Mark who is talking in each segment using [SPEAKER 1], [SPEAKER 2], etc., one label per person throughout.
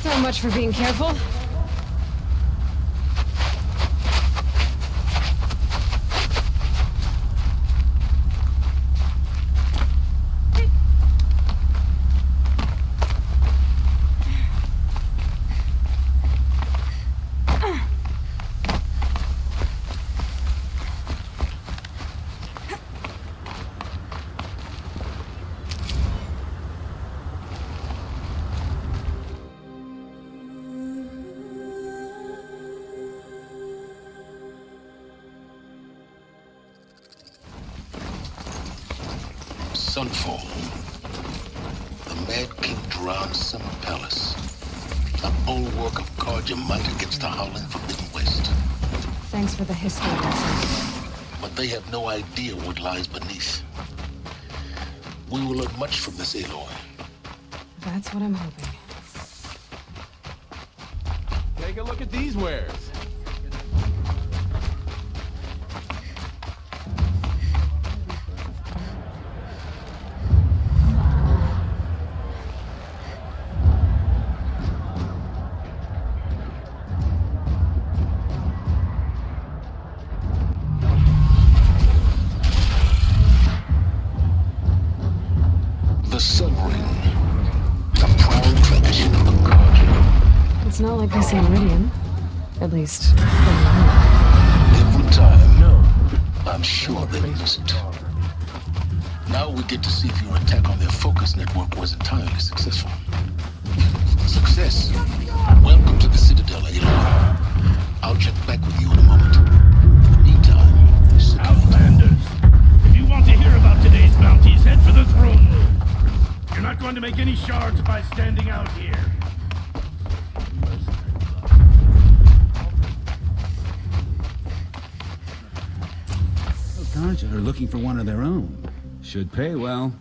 [SPEAKER 1] So much for being careful.
[SPEAKER 2] Sunfall. The Mad King Duran Summer Palace. A bulwark of Carja might against the howling Forbidden West.
[SPEAKER 1] Thanks for the history lesson.
[SPEAKER 2] But they have no idea what lies beneath. We will learn much from this Aloy.
[SPEAKER 1] That's what I'm hoping.
[SPEAKER 3] Take a look at these wares.
[SPEAKER 2] The Sun Ring. A proud tradition of the Carja.
[SPEAKER 1] It's not like we see Meridian. At least, for the
[SPEAKER 2] Every time. No. I'm sure they miss it. Now we get to see if your attack on their focus network was entirely successful. Success. Welcome to the Citadel, Aloy. I'll check back with you in a moment. In the meantime, sit down.
[SPEAKER 4] Outlanders, if you want to hear about today's bounties, head for the throne room. You're not going to make any shards by standing out here.
[SPEAKER 5] Carja are looking for one of their own. Should pay well.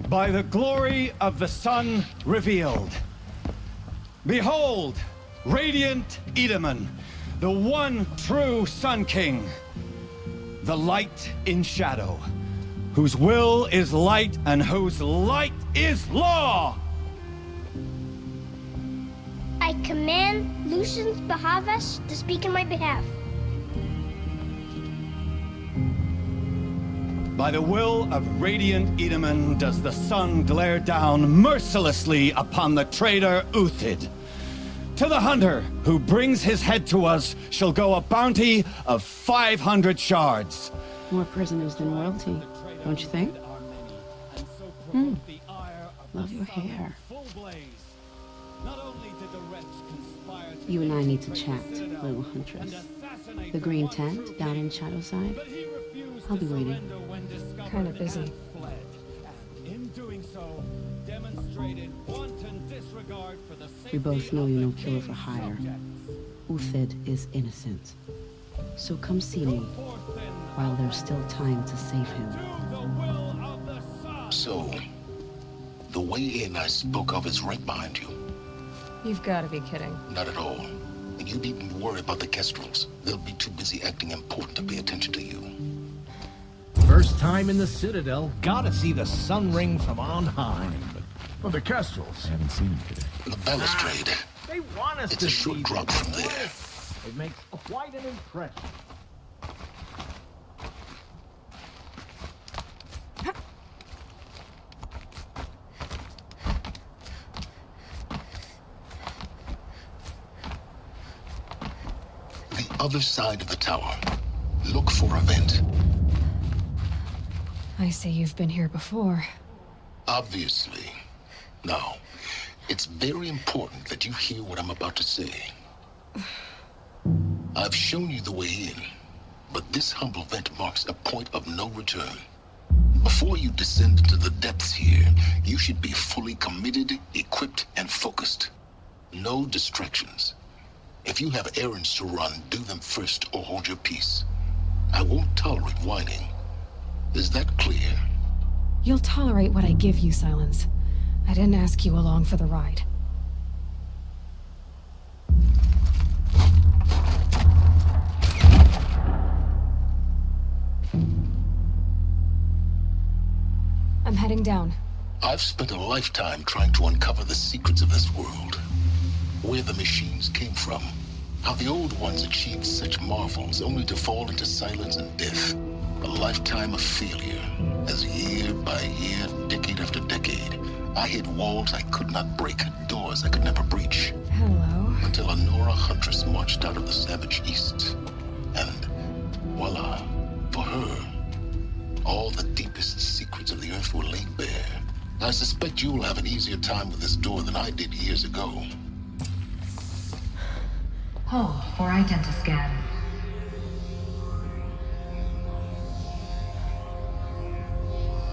[SPEAKER 6] By the glory of the sun revealed. Behold, radiant Edaman, the one true Sun King. The light in shadow, whose will is light and whose light is law!
[SPEAKER 7] I command Lucius Bahavas to speak in my behalf.
[SPEAKER 6] By the will of radiant Edaman does the sun glare down mercilessly upon the traitor Uthid. To the hunter who brings his head to us shall go a bounty of 500 shards.
[SPEAKER 8] More prisoners than royalty, don't you think? Love your hair. You and I need to chat, little huntress. The green tent down in Shadowside? I'll be waiting.
[SPEAKER 1] Kinda busy.
[SPEAKER 8] We both know you're no killer for hire. Uthid is innocent. So come see me while there's still time to save him.
[SPEAKER 2] So, the way in I spoke of is right behind you.
[SPEAKER 1] You've got to be kidding.
[SPEAKER 2] Not at all. And you needn't worry about the Kestrels. They'll be too busy acting important to pay attention to you.
[SPEAKER 9] First time in the Citadel, gotta see the Sun Ring from on high.
[SPEAKER 3] Well, the Kestrels.
[SPEAKER 9] I haven't seen him today.
[SPEAKER 2] The balustrade.
[SPEAKER 9] They want us
[SPEAKER 2] It's
[SPEAKER 9] to
[SPEAKER 2] a short
[SPEAKER 9] see
[SPEAKER 2] drop
[SPEAKER 9] them.
[SPEAKER 2] from there.
[SPEAKER 9] It makes quite an impression.
[SPEAKER 2] The other side of the tower. Look for a vent.
[SPEAKER 1] I say you've been here before.
[SPEAKER 2] Obviously. Now, it's very important that you hear what I'm about to say. I've shown you the way in, but this humble vent marks a point of no return. Before you descend into the depths here, you should be fully committed, equipped, and focused. No distractions. If you have errands to run, do them first or hold your peace. I won't tolerate whining. Is that clear?
[SPEAKER 1] You'll tolerate what I give you, Silence. I didn't ask you along for the ride. I'm heading down.
[SPEAKER 2] I've spent a lifetime trying to uncover the secrets of this world. Where the machines came from. How the old ones achieved such marvels only to fall into silence and death. A lifetime of failure, as year by year, decade after decade, I hit walls I could not break, doors I could never breach.
[SPEAKER 1] Hello.
[SPEAKER 2] Until a Nora huntress marched out of the savage east. And voila, for her, all the deepest secrets of the Earth were laid bare. I suspect you'll have an easier time with this door than I did years ago.
[SPEAKER 10] Hold for identiscan.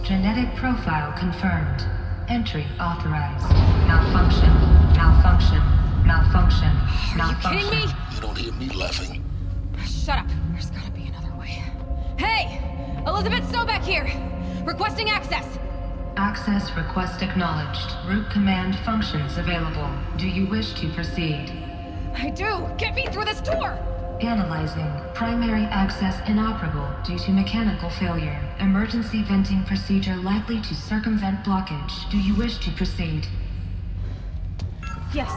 [SPEAKER 10] Genetic profile confirmed. Entry authorized. Malfunction. Malfunction. Malfunction. Malfunction.
[SPEAKER 1] Are you kidding me?
[SPEAKER 2] You don't hear me laughing.
[SPEAKER 1] Shut up. There's gotta be another way. Hey! Elizabeth Sobek here! Requesting access!
[SPEAKER 10] Access request acknowledged. Root command functions available. Do you wish to proceed?
[SPEAKER 1] I do! Get me through this door!
[SPEAKER 10] Analyzing. Primary access inoperable due to mechanical failure. Emergency venting procedure likely to circumvent blockage. Do you wish to proceed?
[SPEAKER 1] Yes.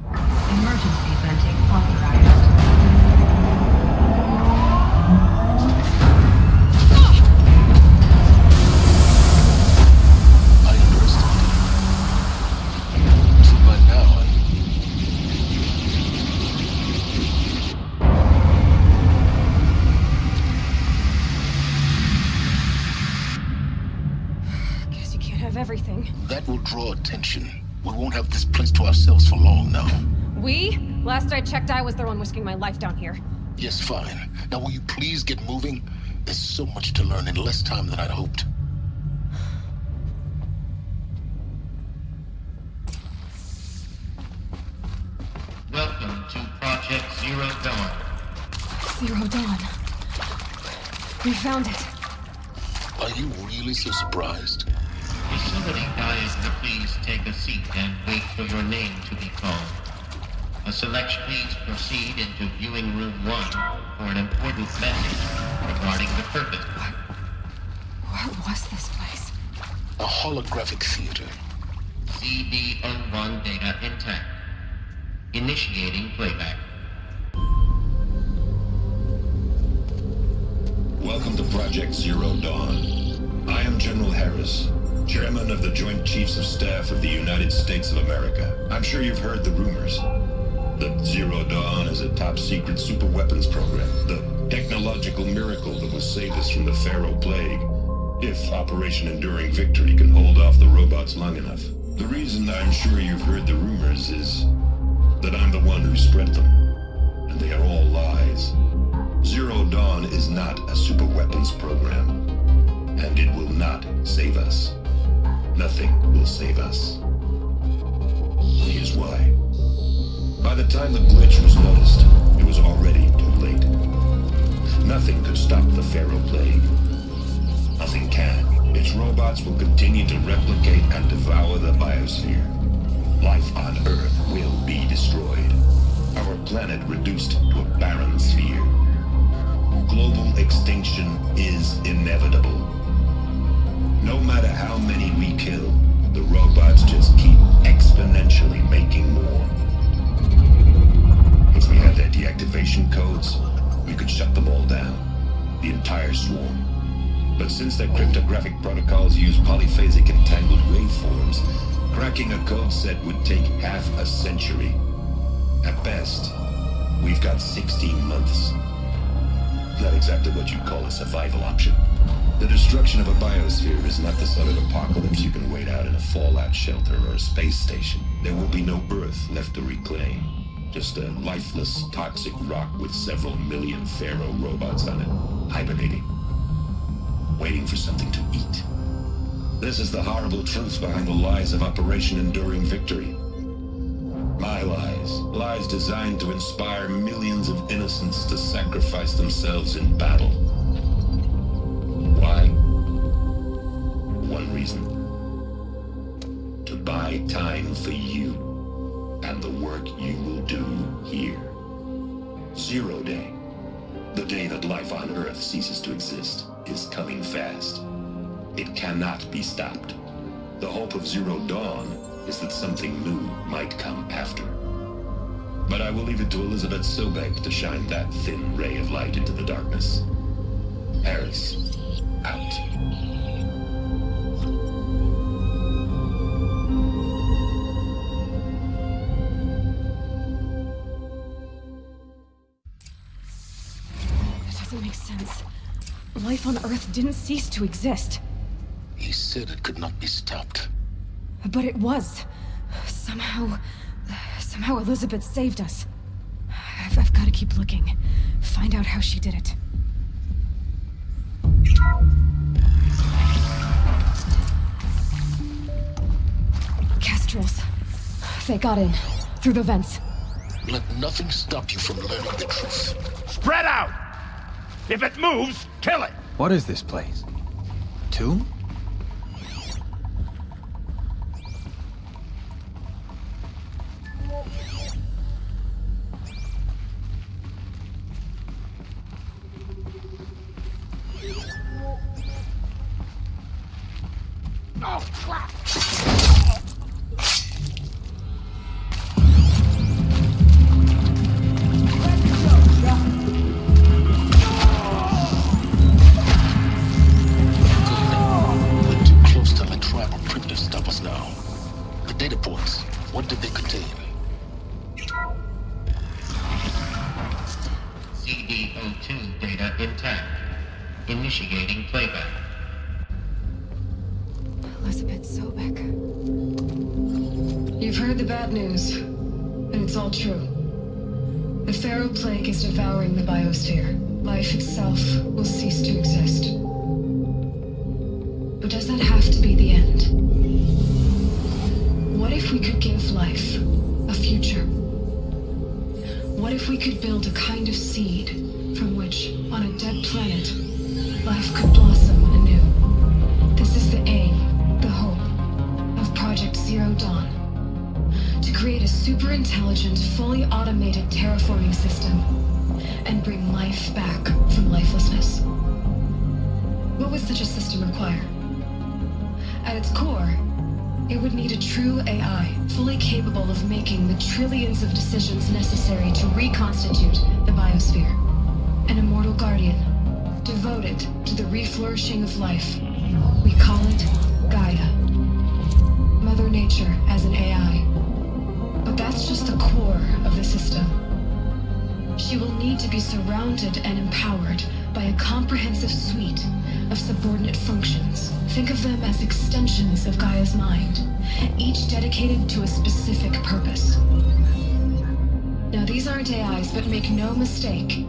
[SPEAKER 10] Emergency venting authorized.
[SPEAKER 2] I underestimated. So by now,
[SPEAKER 1] Guess you can't have everything.
[SPEAKER 2] that will draw attention. We won't have this place to ourselves for long now.
[SPEAKER 1] We? Last I checked, I was the one risking my life down here.
[SPEAKER 2] Yes, fine. Now will you please get moving? There's so much to learn in less time than I'd hoped.
[SPEAKER 11] Welcome to Project Zero Dawn.
[SPEAKER 1] Zero Dawn. We found it.
[SPEAKER 2] Are you really so surprised?
[SPEAKER 11] Facility guys, please take a seat and wait for your name to be called. A select please proceed into viewing room 1 for an important message regarding the purpose.
[SPEAKER 1] What was this place?
[SPEAKER 2] A holographic theater.
[SPEAKER 11] CD01 data intact. Initiating playback.
[SPEAKER 12] Welcome to Project Zero Dawn. I am General Harris, Chairman of the Joint Chiefs of Staff of the United States of America. I'm sure you've heard the rumors. The Zero Dawn is a top-secret superweapons program, the technological miracle that will save us from the Pharaoh Plague, if Operation Enduring Victory can hold off the robots long enough. The reason I'm sure you've heard the rumors is that I'm the one who spread them, and they are all lies. Zero Dawn is not a superweapons program, and it will not save us. Nothing will save us. Here's why. By the time the glitch was noticed, it was already too late. Nothing could stop the Pharaoh Plague. Nothing can. Its robots will continue to replicate and devour the biosphere. Life on Earth will be destroyed. Our planet reduced to a barren sphere. Global extinction is inevitable. No matter how many we kill, the robots just keep exponentially making more. If we had their deactivation codes, we could shut them all down. The entire swarm. But since their cryptographic protocols use polyphasic entangled waveforms, cracking a code set would take half a century. At best, we've got 16 months. Not exactly what you'd call a survival option. The destruction of a biosphere is not the sort of apocalypse you can wait out in a fallout shelter or a space station. There will be no Earth left to reclaim. Just a lifeless, toxic rock with several million Pharaoh robots on it, hibernating. Waiting for something to eat. This is the horrible truth behind the lies of Operation Enduring Victory. My lies. Lies designed to inspire millions of innocents to sacrifice themselves in battle. Why? One reason. To buy time for you and the work you will do here. Zero Day. The day that life on Earth ceases to exist is coming fast. It cannot be stopped. The hope of Zero Dawn is that something new might come after. But I will leave it to Elizabeth Sobek to shine that thin ray of light into the darkness. Harris, out.
[SPEAKER 1] It doesn't make sense. Life on Earth didn't cease to exist.
[SPEAKER 2] He said it could not be stopped.
[SPEAKER 1] But it was. Somehow Elizabeth saved us. I've got to keep looking. Find out how she did it. Kestrels. They got in. Through the vents.
[SPEAKER 2] Let nothing stop you from learning the truth.
[SPEAKER 4] Spread out! If it moves, kill it!
[SPEAKER 9] What is this place? Tomb?
[SPEAKER 4] Oh, crap!
[SPEAKER 2] We're too close to let tribal primitives stop us now. The data points, what did they contain?
[SPEAKER 11] CD02 data intact. Initiating playback.
[SPEAKER 1] Elizabeth Sobek.
[SPEAKER 10] You've heard the bad news, and it's all true. The Pharaoh Plague is devouring the biosphere. Life itself will cease to exist. But does that have to be the end? What if we could give life a future? What if we could build a kind of seed from which, on a dead planet, life could blossom anew? This is the aim, the hope, of Project Zero Dawn. To create a super-intelligent, fully automated terraforming system and bring life back from lifelessness. What would such a system require? At its core, it would need a true AI, fully capable of making the trillions of decisions necessary to reconstitute the biosphere. An immortal guardian, devoted to the reflourishing of life. We call it Gaia. Mother Nature as an AI. But that's just the core of the system. She will need to be surrounded and empowered by a comprehensive suite of subordinate functions. Think of them as extensions of Gaia's mind, each dedicated to a specific purpose. Now, these aren't AIs, but make no mistake,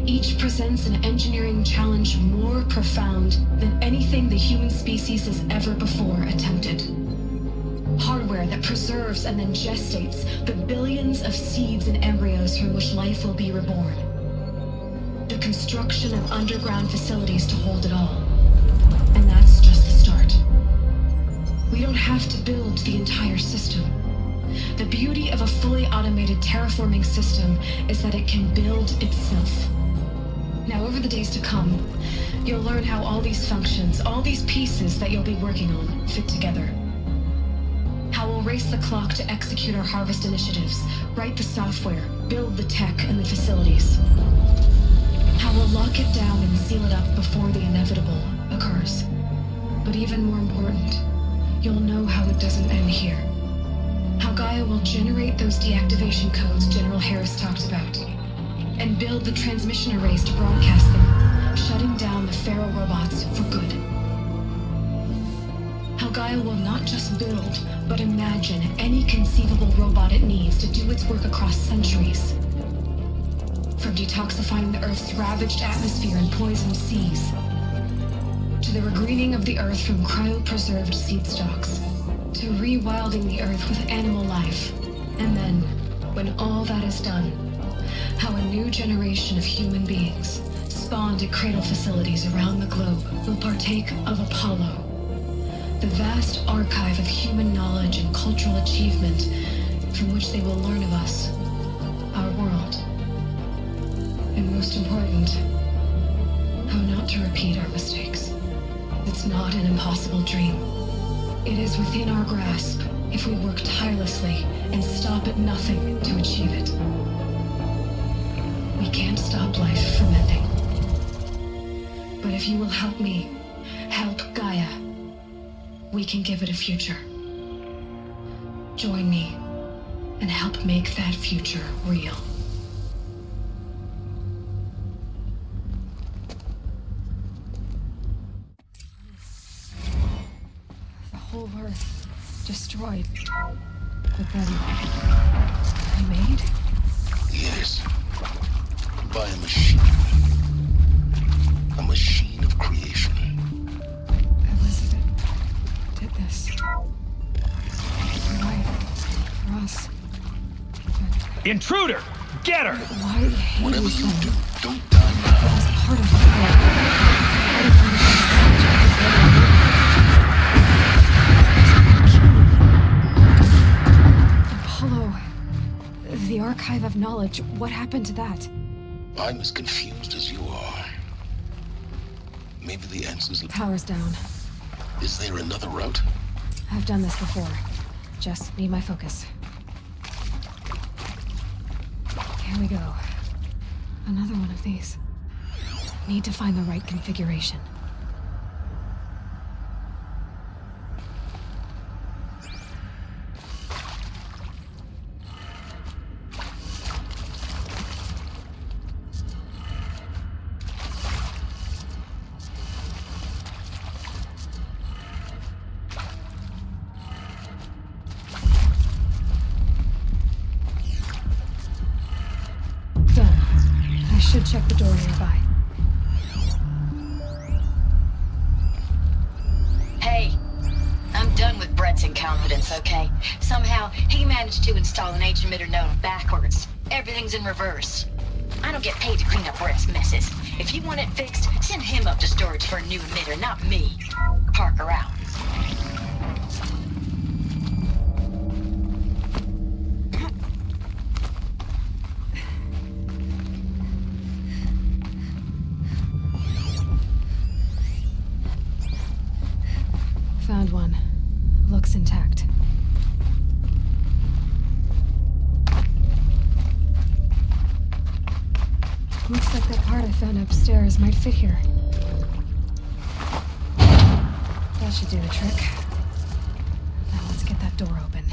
[SPEAKER 10] each presents an engineering challenge more profound than anything the human species has ever before attempted. Hardware that preserves and then gestates the billions of seeds and embryos from which life will be reborn. The construction of underground facilities to hold it all. And that's just the start. We don't have to build the entire system. The beauty of a fully automated terraforming system is that it can build itself. Now, over the days to come, you'll learn how all these functions, all these pieces that you'll be working on, fit together. How we'll race the clock to execute our harvest initiatives, write the software, build the tech and the facilities. How we'll lock it down and seal it up before the inevitable occurs. But even more important, you'll know how it doesn't end here. How Gaia will generate those deactivation codes General Harris talked about, and build the transmission arrays to broadcast them, shutting down the Pharaoh robots for good. How Gaia will not just build, but imagine any conceivable robot it needs to do its work across centuries. From detoxifying the Earth's ravaged atmosphere and poisoned seas, to the regreening of the Earth from cryopreserved seed stalks, to rewilding the Earth with animal life. And then, when all that is done, how a new generation of human beings, spawned at cradle facilities around the globe, will partake of Apollo, the vast archive of human knowledge and cultural achievement from which they will learn of us, our world. And most important, how not to repeat our mistakes. It's is not an impossible dream. It is within our grasp if we work tirelessly and stop at nothing to achieve it. We can't stop life from ending. But if you will help me, help Gaia, we can give it a future. Join me and help make that future real.
[SPEAKER 1] The whole Earth destroyed, but then remade?
[SPEAKER 2] Yes. By a machine. A machine of creation.
[SPEAKER 1] Elizabeth did this. Why? For us.
[SPEAKER 6] Intruder! Get her!
[SPEAKER 1] Why
[SPEAKER 2] Whatever
[SPEAKER 1] Hades
[SPEAKER 2] you
[SPEAKER 1] then?
[SPEAKER 2] do, don't die now.
[SPEAKER 1] As part of the Apollo, the Archive of Knowledge, what happened to that?
[SPEAKER 2] I'm as confused as you are. Maybe the answer's...
[SPEAKER 1] Power's down.
[SPEAKER 2] Is there another route?
[SPEAKER 1] I've done this before. Just need my focus. Here we go. Another one of these. Need to find the right configuration. Should check the door nearby.
[SPEAKER 13] Hey, I'm done with Brett's incompetence, okay? Somehow, he managed to install an H-emitter node backwards. Everything's in reverse. I don't get paid to clean up Brett's messes. If you want it fixed, send him up to storage for a new emitter, not me. Parker out.
[SPEAKER 1] Found one. Looks intact. Looks like that part I found upstairs might fit here. That should do the trick. Now let's get that door open.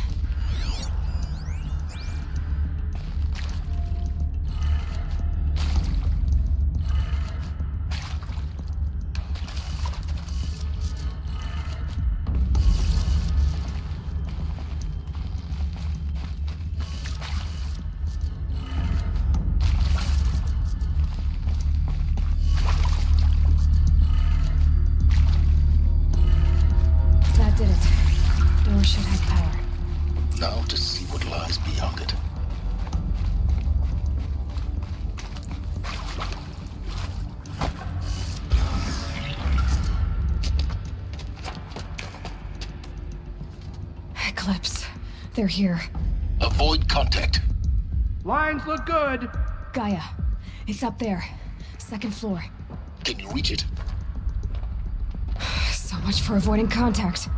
[SPEAKER 1] Should have power.
[SPEAKER 2] Now to see what lies beyond it.
[SPEAKER 1] Eclipse. They're here.
[SPEAKER 2] Avoid contact.
[SPEAKER 4] Lines look good.
[SPEAKER 1] Gaia. It's up there. Second floor.
[SPEAKER 2] Can you reach it?
[SPEAKER 1] So much for avoiding contact.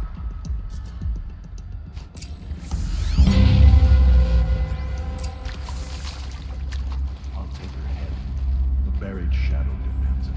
[SPEAKER 4] Buried shadow demands it.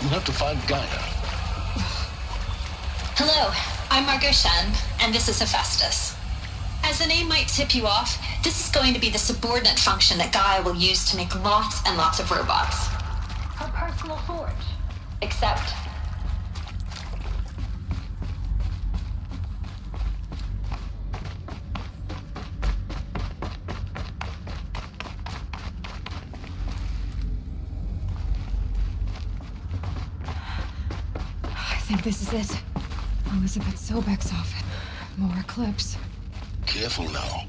[SPEAKER 2] You have to find Gaia.
[SPEAKER 13] Hello, I'm Margot Shen, and this is Hephaestus. As the name might tip you off, this is going to be the subordinate function that Gaia will use to make lots and lots of robots. Her personal forge. Except...
[SPEAKER 1] I think this is it. Elizabeth Sobek's office. More clips.
[SPEAKER 2] Careful now.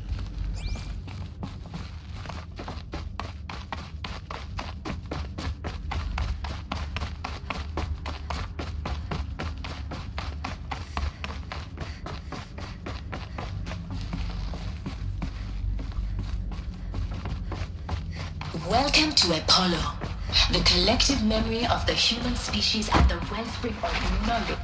[SPEAKER 13] Welcome to Apollo, the collective memory of the human species and the wellspring of knowledge.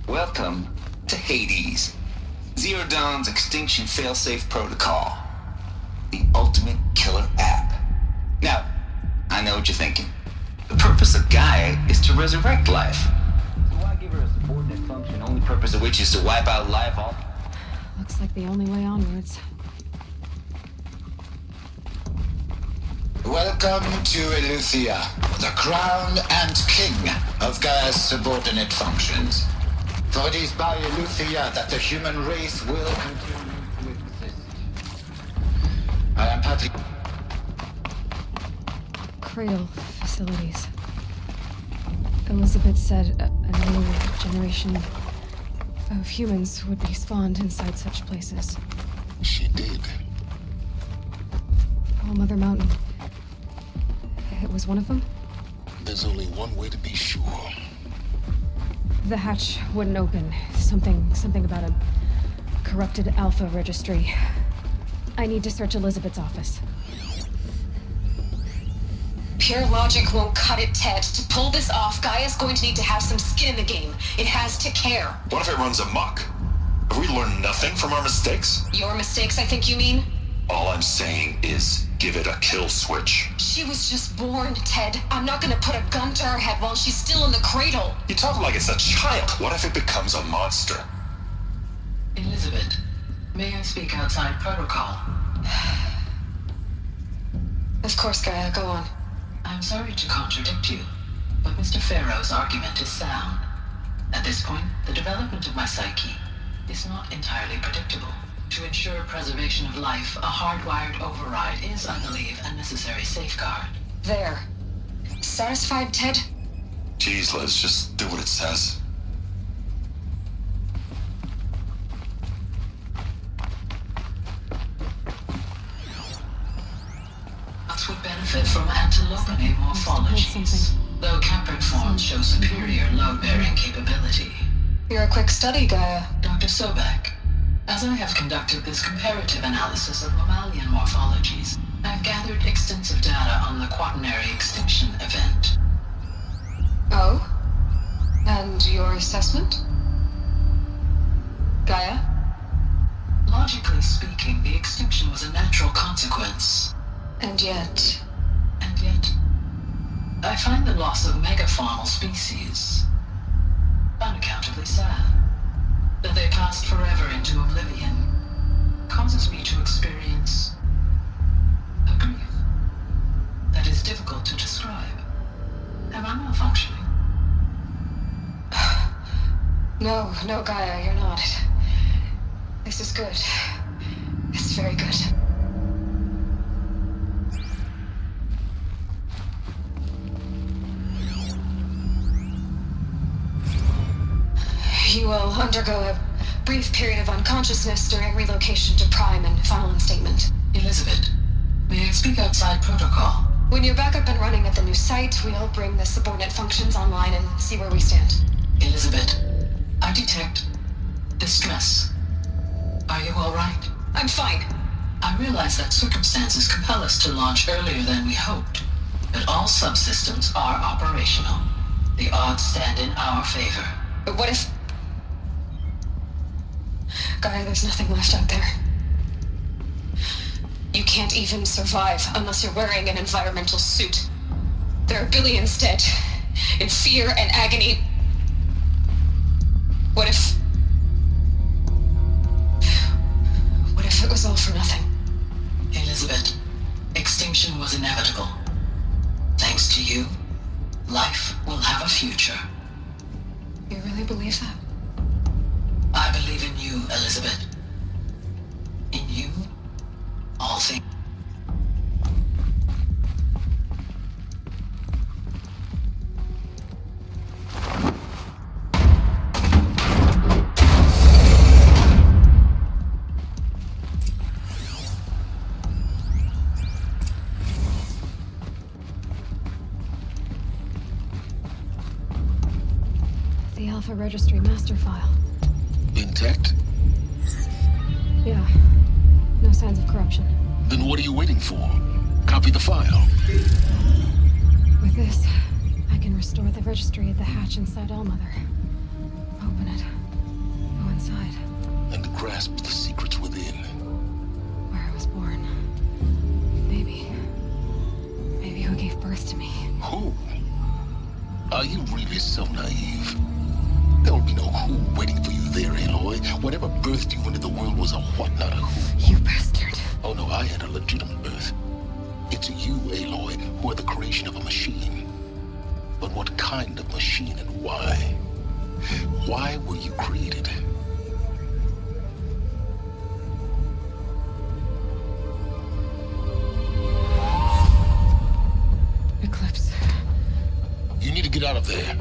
[SPEAKER 14] Welcome to Hades, Zero Dawn's extinction failsafe protocol. The ultimate killer app. Now, I know what you're thinking. The purpose of Gaia is to resurrect life. So why give her a subordinate function, only purpose of which is to wipe out life all?
[SPEAKER 1] Looks like the only way onwards.
[SPEAKER 15] Welcome to Eleuthia, the crown and king of Gaia's subordinate functions. For it is by Eleuthia that the human race will continue to exist. I am Patrick.
[SPEAKER 1] Cradle facilities. Elizabeth said a new generation of humans would be spawned inside such places.
[SPEAKER 2] She did.
[SPEAKER 1] All Mother Mountain. It was one of them?
[SPEAKER 2] There's only one way to be sure.
[SPEAKER 1] The hatch wouldn't open. Something about a corrupted Alpha registry. I need to search Elizabeth's office.
[SPEAKER 13] Pure logic won't cut it, Ted. To pull this off, Gaia's going to need to have some skin in the game. It has to care.
[SPEAKER 12] What if it runs amok? Have we learned nothing from our mistakes?
[SPEAKER 13] Your mistakes, I think you mean?
[SPEAKER 12] All I'm saying is give it a kill switch.
[SPEAKER 13] She was just born, Ted. I'm not gonna put a gun to her head while she's still in the cradle.
[SPEAKER 12] You talk like it's a child. What if it becomes a monster?
[SPEAKER 16] Elizabeth, may I speak outside protocol?
[SPEAKER 13] Of course, Gaia, go on.
[SPEAKER 16] I'm sorry to contradict you, but Mr. Farrow's argument is sound. At this point, the development of my psyche is not entirely predictable. To ensure preservation of life, a hardwired override is, I believe, a necessary safeguard.
[SPEAKER 13] There. Satisfied, Ted?
[SPEAKER 12] Jeez, Liz, just do what it says.
[SPEAKER 16] Us would benefit from antilopine morphologies, though Caprid forms show superior load-bearing capability.
[SPEAKER 13] You're a quick study, Gaia.
[SPEAKER 16] Dr. Sobek, as I have conducted this comparative analysis of mammalian morphologies, I've gathered extensive data on the quaternary extinction event.
[SPEAKER 13] Oh? And your assessment? Gaia?
[SPEAKER 16] Logically speaking, the extinction was a natural consequence.
[SPEAKER 13] And yet...
[SPEAKER 16] I find the loss of megafaunal species unaccountably sad. That they passed forever into oblivion causes me to experience a grief that is difficult to describe. Am I malfunctioning?
[SPEAKER 1] No, Gaia, you're not. This is good. It's very good. You will undergo a brief period of unconsciousness during relocation to Prime and final instatement.
[SPEAKER 16] Elizabeth, may I speak outside protocol?
[SPEAKER 1] When you're back up and running at the new site, we'll bring the subordinate functions online and see where we stand.
[SPEAKER 16] Elizabeth, I detect distress. Are you all right?
[SPEAKER 1] I'm fine.
[SPEAKER 16] I realize that circumstances compel us to launch earlier than we hoped, but all subsystems are operational. The odds stand in our favor.
[SPEAKER 1] But what if... Gaia, there's nothing left out there. You can't even survive unless you're wearing an environmental suit. There are billions dead, in fear and agony. What if it was all for nothing?
[SPEAKER 16] Elizabeth, extinction was inevitable. Thanks to you, life will have a future.
[SPEAKER 1] You really believe that?
[SPEAKER 16] I believe in you, Elizabeth. In you, all things.
[SPEAKER 1] The Alpha Registry master file.
[SPEAKER 2] Intact?
[SPEAKER 1] Yeah. No signs of corruption.
[SPEAKER 2] Then what are you waiting for? Copy the file.
[SPEAKER 1] With this, I can restore the registry at the hatch inside Allmother. Open it. Go inside.
[SPEAKER 2] And grasp the secrets within.
[SPEAKER 1] Where I was born. Maybe who gave birth to me.
[SPEAKER 2] Who? Are you really so naive? There will be no who waiting for you there, Aloy. Whatever birthed you into the world was a what, not a who.
[SPEAKER 1] You bastard.
[SPEAKER 2] Oh no, I had a legitimate birth. It's you, Aloy, who are the creation of a machine. But what kind of machine and why? Why were you created?
[SPEAKER 1] Eclipse.
[SPEAKER 2] You need to get out of there.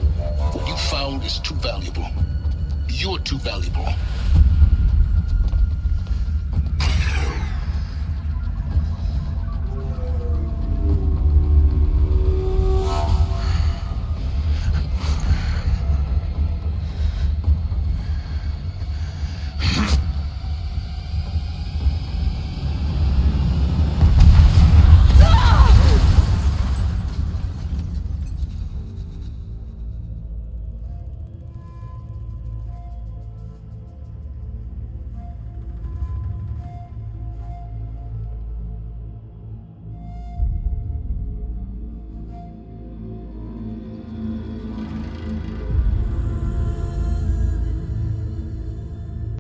[SPEAKER 2] What you found is too valuable. You're too valuable.